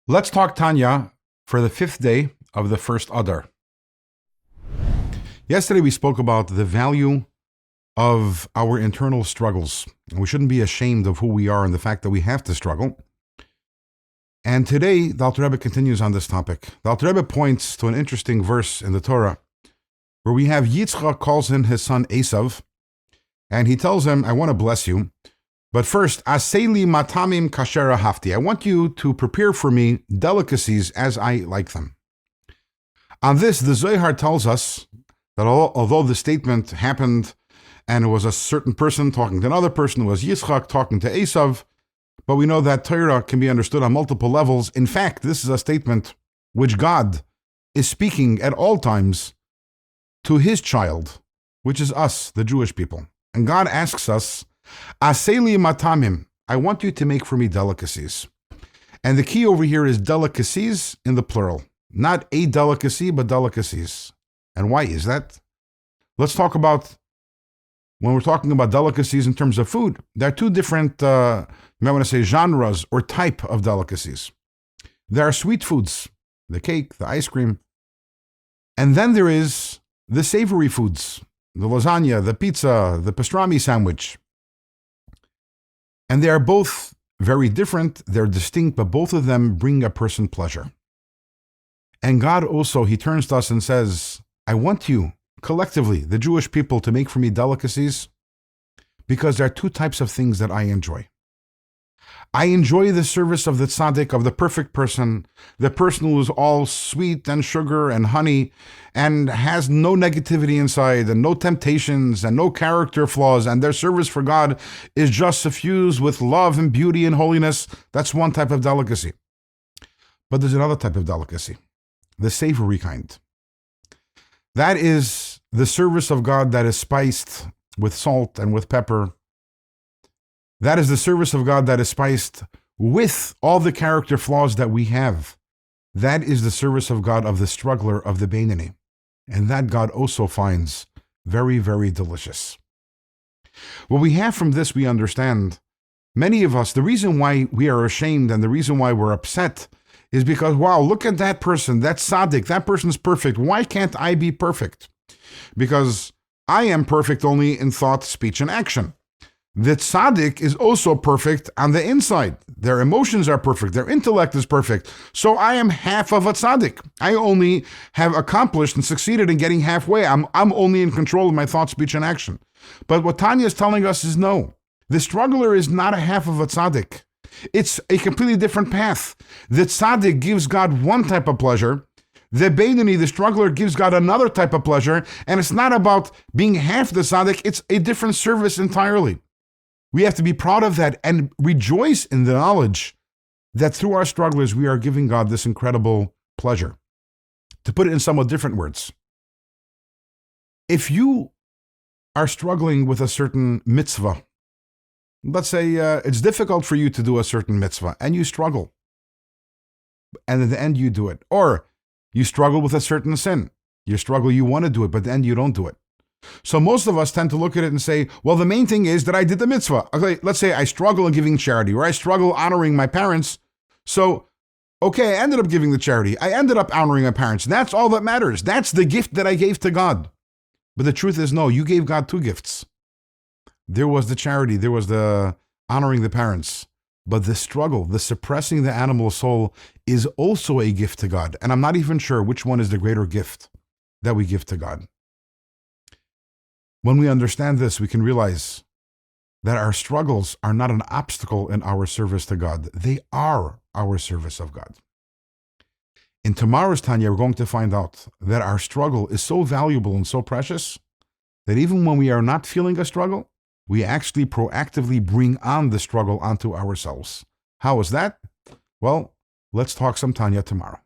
Let's talk Tanya for the 5th day of the first Adar. Yesterday we spoke about the value of our internal struggles. We shouldn't be ashamed of who we are and the fact that we have to struggle. And today, the Alter Rebbe continues on this topic. The Alter Rebbe points to an interesting verse in the Torah where we have Yitzchak calls in his son Esav, and he tells him, I want to bless you. But first, Aseli matamim kasher hafti. I want you to prepare for me delicacies as I like them. On this, the Zohar tells us that although the statement happened and it was a certain person talking to another person, it was Yitzchak talking to Esav, but we know that Torah can be understood on multiple levels. In fact, this is a statement which God is speaking at all times to his child, which is us, the Jewish people. And God asks us, Aseli matamim, I want you to make for me delicacies. And the key over here is delicacies in the plural. Not a delicacy, but delicacies. And why is that? Let's talk about, when we're talking about delicacies in terms of food, there are two different, you might want to say genres or type of delicacies. There are sweet foods, the cake, the ice cream. And then there is the savory foods, the lasagna, the pizza, the pastrami sandwich. And they are both very different, they're distinct, but both of them bring a person pleasure. And God also, he turns to us and says, I want you, collectively, the Jewish people, to make for me delicacies, because there are two types of things that I enjoy. I enjoy the service of the tzaddik, of the perfect person, the person who is all sweet and sugar and honey and has no negativity inside and no temptations and no character flaws, and their service for God is just suffused with love and beauty and holiness. That's one type of delicacy. But there's another type of delicacy, the savory kind. That is the service of God that is spiced with salt and with pepper. That is the service of God that is spiced with all the character flaws that we have. That is the service of God of the struggler, of the Beinoni. And that God also finds very, very delicious. What we have from this, we understand, many of us, the reason why we are ashamed and the reason why we're upset is because, wow, look at that person, that tzaddik, that person's perfect. Why can't I be perfect? Because I am perfect only in thought, speech, and action. The tzaddik is also perfect on the inside. Their emotions are perfect. Their intellect is perfect. So I am half of a tzaddik. I only have accomplished and succeeded in getting halfway. I'm only in control of my thought, speech, and action. But what Tanya is telling us is no. The struggler is not a half of a tzaddik. It's a completely different path. The tzaddik gives God one type of pleasure. The Beinoni, the struggler, gives God another type of pleasure. And it's not about being half the tzaddik. It's a different service entirely. We have to be proud of that and rejoice in the knowledge that through our strugglers, we are giving God this incredible pleasure. To put it in somewhat different words, if you are struggling with a certain mitzvah, let's say it's difficult for you to do a certain mitzvah and you struggle, and at the end you do it. Or you struggle with a certain sin. You struggle, you want to do it, but at the end you don't do it. So most of us tend to look at it and say, well, the main thing is that I did the mitzvah. Okay, let's say I struggle in giving charity, or I struggle honoring my parents. So, okay, I ended up giving the charity. I ended up honoring my parents. That's all that matters. That's the gift that I gave to God. But the truth is, no, you gave God two gifts. There was the charity, there was the honoring the parents. But the struggle, the suppressing the animal soul is also a gift to God. And I'm not even sure which one is the greater gift that we give to God. When we understand this, we can realize that our struggles are not an obstacle in our service to God. They are our service of God. In tomorrow's Tanya, we're going to find out that our struggle is so valuable and so precious that even when we are not feeling a struggle, we actually proactively bring on the struggle onto ourselves. How is that? Well, let's talk some Tanya tomorrow.